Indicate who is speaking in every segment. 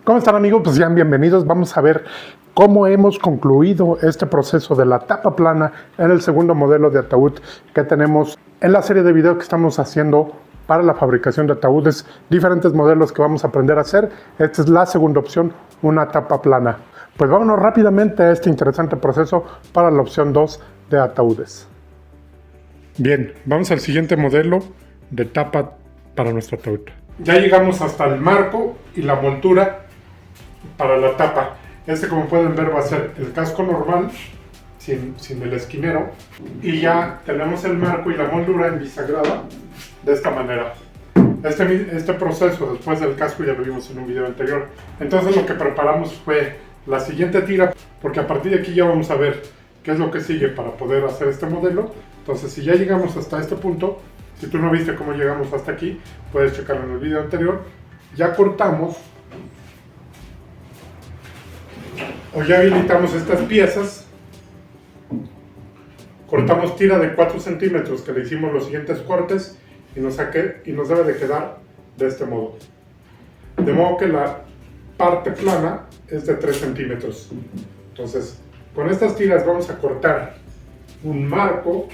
Speaker 1: ¿Cómo están, amigos? Pues sean bienvenidos. Vamos a ver cómo hemos concluido este proceso de la tapa plana en el segundo modelo de ataúd que tenemos en la serie de videos que estamos haciendo para la fabricación de ataúdes, diferentes modelos que vamos a aprender a hacer. Esta es la segunda opción, una tapa plana. Pues vámonos rápidamente a este interesante proceso para la opción 2 de ataúdes. Bien, vamos al siguiente modelo de tapa para nuestro ataúd. Ya llegamos hasta el marco y la moldura para la tapa. Este, como pueden ver, va a ser el casco normal sin el esquinero, y ya tenemos el marco y la moldura en bisagrada de esta manera. Este proceso después del casco ya lo vimos en un video anterior. Entonces lo que preparamos fue la siguiente tira, porque a partir de aquí ya vamos a ver qué es lo que sigue para poder hacer este modelo. Entonces, si ya llegamos hasta este punto, si tú no viste cómo llegamos hasta aquí, puedes checarlo en el video anterior. Ya cortamos o ya habilitamos estas piezas. Cortamos tira de 4 centímetros, que le hicimos los siguientes cortes, y nos debe de quedar de este modo. De modo que la parte plana es de 3 centímetros. Entonces, con estas tiras vamos a cortar un marco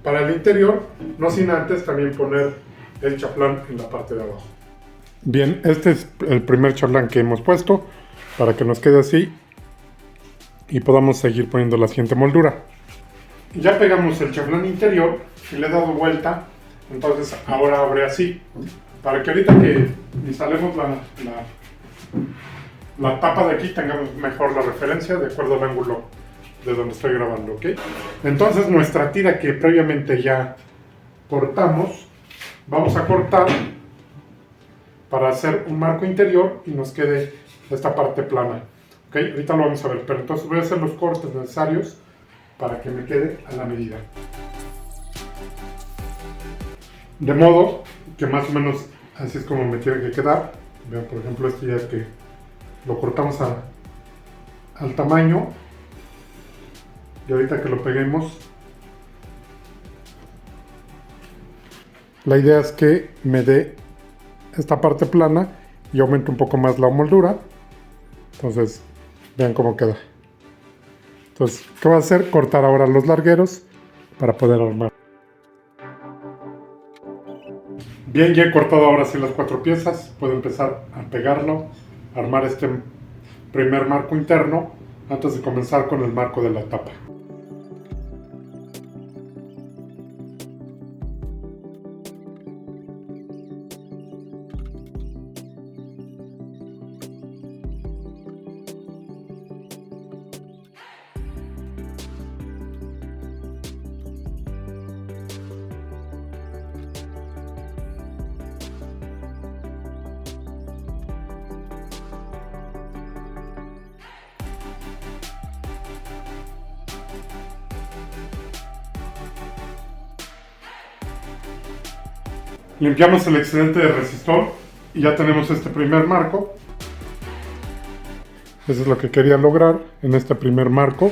Speaker 1: para el interior, no sin antes también poner el chaflán en la parte de abajo. Bien, este es el primer chaflán que hemos puesto para que nos quede así y podamos seguir poniendo la siguiente moldura. Ya pegamos el chaflán interior y le he dado vuelta, entonces ahora abre así, para que ahorita que instalemos la tapa de aquí tengamos mejor la referencia de acuerdo al ángulo de donde estoy grabando, ¿ok? Entonces nuestra tira que previamente ya cortamos, vamos a cortar para hacer un marco interior y nos quede esta parte plana, ¿ok? Ahorita lo vamos a ver, pero entonces voy a hacer los cortes necesarios para que me quede a la medida. De modo que más o menos así es como me tiene que quedar. Vean, por ejemplo, este ya que lo cortamos al tamaño, y ahorita que lo peguemos, la idea es que me dé esta parte plana y aumente un poco más la moldura. Entonces, vean cómo queda. Entonces, ¿qué voy a hacer? Cortar ahora los largueros para poder armar. Bien, ya he cortado ahora sí las 4 piezas. Puedo empezar a pegarlo, armar este primer marco interno antes de comenzar con el marco de la tapa. Limpiamos el excedente de resistor y ya tenemos este primer marco. Eso es lo que quería lograr en este primer marco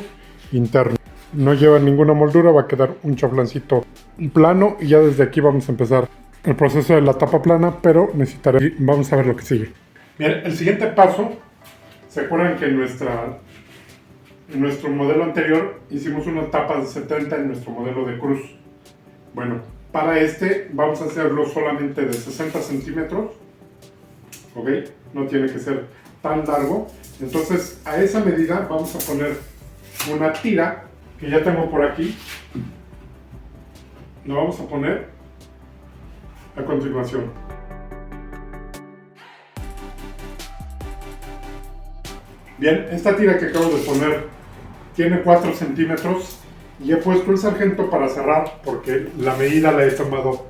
Speaker 1: interno. No lleva ninguna moldura, va a quedar un chaflancito plano, y ya desde aquí vamos a empezar el proceso de la tapa plana, pero necesitaré, vamos a ver lo que sigue. Bien, el siguiente paso, ¿se acuerdan que en nuestro modelo anterior hicimos una tapa de 70 en nuestro modelo de cruz? Bueno, para este vamos a hacerlo solamente de 60 centímetros, ¿ok? No tiene que ser tan largo. Entonces, a esa medida vamos a poner una tira que ya tengo por aquí. Lo vamos a poner a continuación. Bien, esta tira que acabo de poner tiene 4 centímetros. Y he puesto el sargento para cerrar porque la medida la he tomado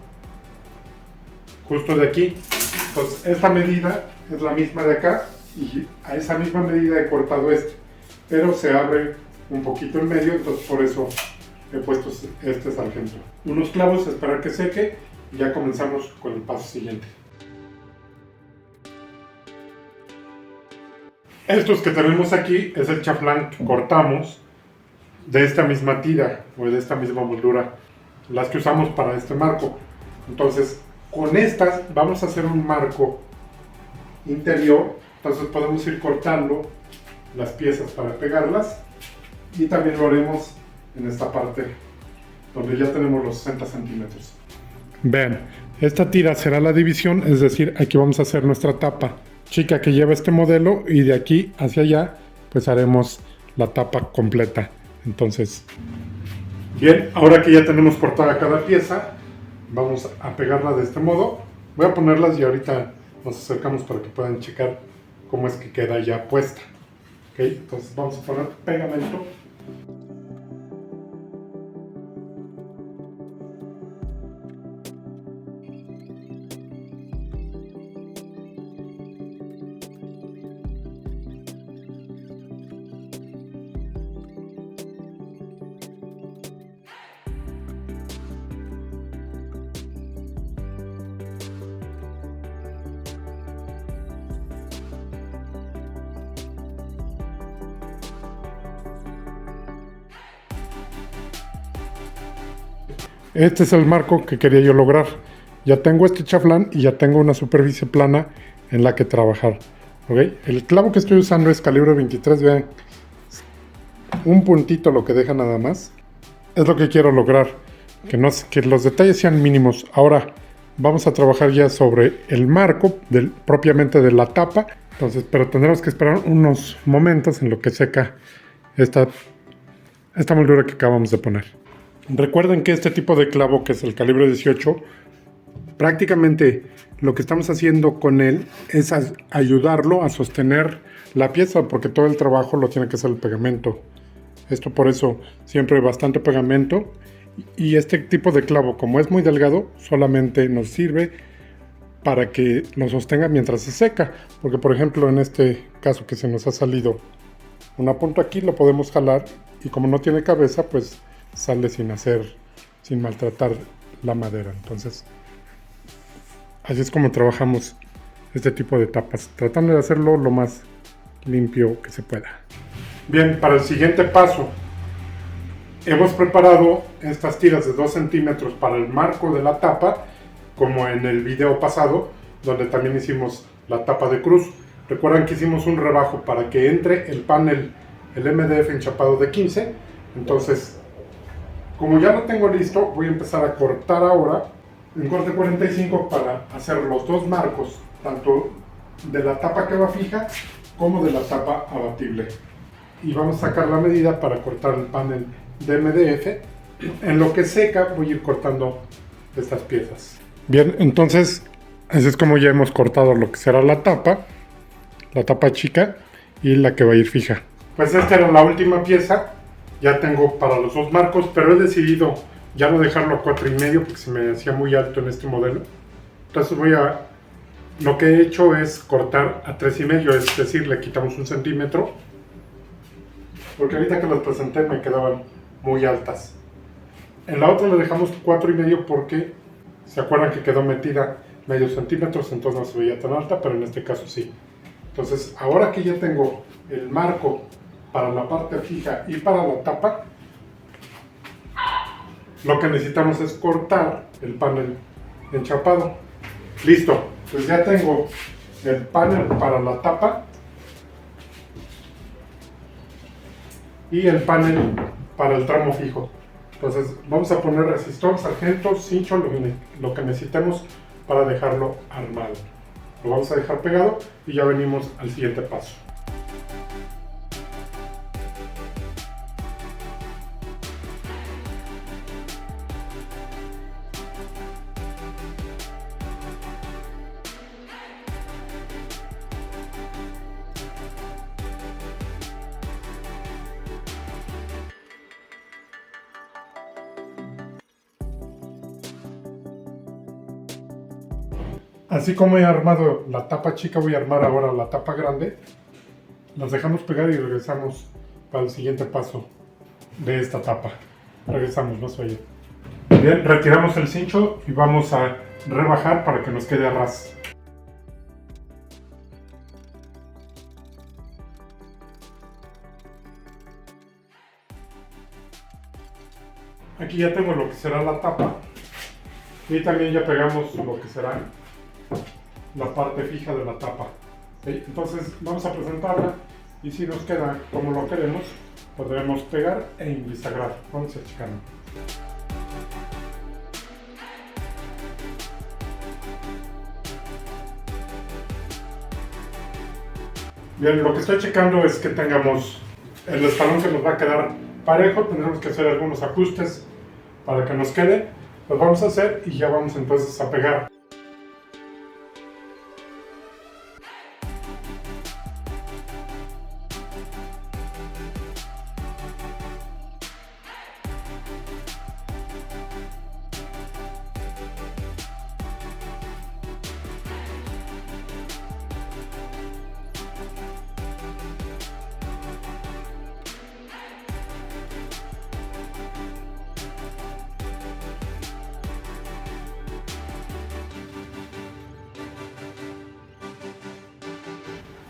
Speaker 1: justo de aquí. Entonces, esta medida es la misma de acá y a esa misma medida he cortado este, pero se abre un poquito en medio, entonces por eso he puesto este sargento. Unos clavos, esperar que seque y ya comenzamos con el paso siguiente. Estos que tenemos aquí es el chaflán que cortamos de esta misma tira o de esta misma moldura, las que usamos para este marco. Entonces, con estas vamos a hacer un marco interior, entonces podemos ir cortando las piezas para pegarlas y también lo haremos en esta parte donde ya tenemos los 60 centímetros. Vean, esta tira será la división, es decir, aquí vamos a hacer nuestra tapa chica que lleva este modelo y de aquí hacia allá pues haremos la tapa completa. Entonces, bien, ahora que ya tenemos cortada cada pieza, vamos a pegarla de este modo. Voy a ponerlas y ahorita nos acercamos para que puedan checar cómo es que queda ya puesta. ¿Ok? Entonces vamos a poner pegamento. Este es el marco que quería yo lograr. Ya tengo este chaflán y ya tengo una superficie plana en la que trabajar. ¿Okay? El clavo que estoy usando es calibre 23, vean. Un puntito lo que deja nada más. Es lo que quiero lograr. Que los detalles sean mínimos. Ahora vamos a trabajar ya sobre el marco propiamente de la tapa. Entonces, pero tendremos que esperar unos momentos en lo que seca esta moldura que acabamos de poner. Recuerden que este tipo de clavo, que es el calibre 18, prácticamente lo que estamos haciendo con él es ayudarlo a sostener la pieza, porque todo el trabajo lo tiene que hacer el pegamento. Esto por eso siempre hay bastante pegamento, y este tipo de clavo, como es muy delgado, solamente nos sirve para que lo sostenga mientras se seca, porque por ejemplo en este caso que se nos ha salido una punta aquí, lo podemos jalar y como no tiene cabeza, pues sale sin maltratar la madera. Entonces, así es como trabajamos este tipo de tapas, tratando de hacerlo lo más limpio que se pueda. Bien, para el siguiente paso, hemos preparado estas tiras de 2 centímetros para el marco de la tapa, como en el video pasado, donde también hicimos la tapa de cruz. Recuerdan que hicimos un rebajo para que entre el panel, el MDF enchapado de 15. Entonces, como ya lo tengo listo, voy a empezar a cortar ahora en corte 45 para hacer los dos marcos, tanto de la tapa que va fija como de la tapa abatible. Y vamos a sacar la medida para cortar el panel de MDF. En lo que seca voy a ir cortando estas piezas. Bien, entonces así es como ya hemos cortado lo que será la tapa chica y la que va a ir fija. Pues esta era la última pieza. Ya tengo para los dos marcos, pero he decidido ya no dejarlo a 4,5 porque se me hacía muy alto en este modelo. Entonces lo que he hecho es cortar a 3,5, es decir, le quitamos 1 centímetro, porque ahorita que las presenté me quedaban muy altas. En la otra le dejamos 4,5 porque se acuerdan que quedó metida medio centímetro, entonces no se veía tan alta, pero en este caso sí. Entonces, ahora que ya tengo el marco para la parte fija y para la tapa, lo que necesitamos es cortar el panel enchapado. Listo, pues ya tengo el panel para la tapa y el panel para el tramo fijo. Entonces vamos a poner resistor, sargento, cincho, lo que necesitemos para dejarlo armado. Lo vamos a dejar pegado y ya venimos al siguiente paso. Así como he armado la tapa chica, voy a armar ahora la tapa grande. Las dejamos pegar y regresamos para el siguiente paso de esta tapa. Regresamos, no se oye. Bien, retiramos el cincho y vamos a rebajar para que nos quede a ras. Aquí ya tengo lo que será la tapa y también ya pegamos lo que será la parte fija de la tapa. Entonces vamos a presentarla y si nos queda como lo queremos, podremos pegar e bisagrar. Vamos a checarlo. Bien, lo que estoy checando es que tengamos el estalón que nos va a quedar parejo. Tendremos que hacer algunos ajustes para que nos quede. Los vamos a hacer y ya vamos entonces a pegar.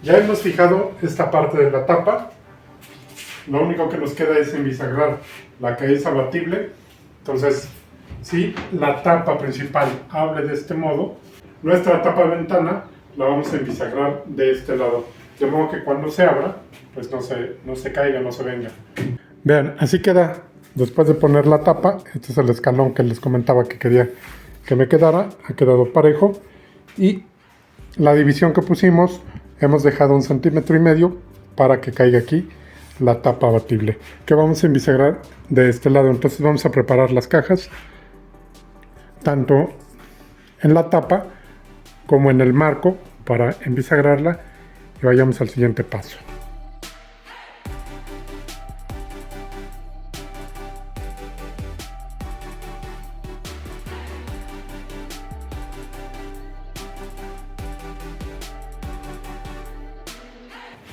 Speaker 1: Ya hemos fijado esta parte de la tapa. Lo único que nos queda es bisagrar la que es abatible. Entonces, si la tapa principal abre de este modo, nuestra tapa de ventana la vamos a bisagrar de este lado. De modo que cuando se abra, pues no se caiga, no se venga. Vean, así queda después de poner la tapa. Este es el escalón que les comentaba que quería que me quedara. Ha quedado parejo. Y la división que pusimos, hemos dejado 1,5 centímetros para que caiga aquí la tapa abatible, que vamos a bisagrar de este lado. Entonces vamos a preparar las cajas, tanto en la tapa como en el marco, para bisagrarla y vayamos al siguiente paso.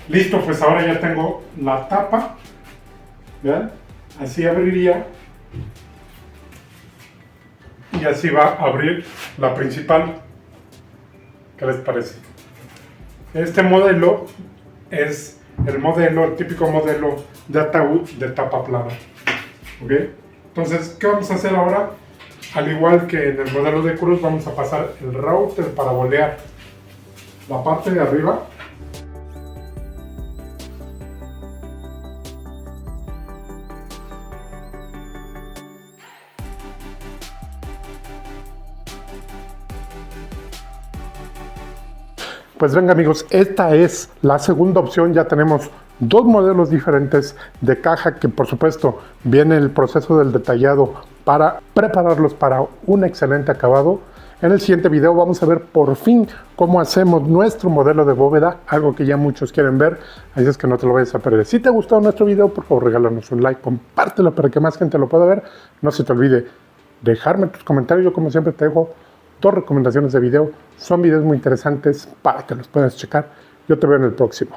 Speaker 1: Listo, pues ahora ya tengo la tapa. ¿Vean? Así abriría. Y así va a abrir la principal. ¿Qué les parece? Este modelo es el típico modelo de ataúd de tapa plana. ¿Ok? Entonces, ¿qué vamos a hacer ahora? Al igual que en el modelo de cruz, vamos a pasar el router para bolear la parte de arriba. Pues venga amigos, esta es la segunda opción. Ya tenemos dos modelos diferentes de caja que por supuesto viene el proceso del detallado para prepararlos para un excelente acabado. En el siguiente video vamos a ver por fin cómo hacemos nuestro modelo de bóveda, algo que ya muchos quieren ver, así es que no te lo vayas a perder. Si te ha gustado nuestro video, por favor regálanos un like, compártelo para que más gente lo pueda ver. No se te olvide dejarme tus comentarios. Yo como siempre te dejo 2 recomendaciones de video. Son videos muy interesantes para que los puedas checar. Yo te veo en el próximo.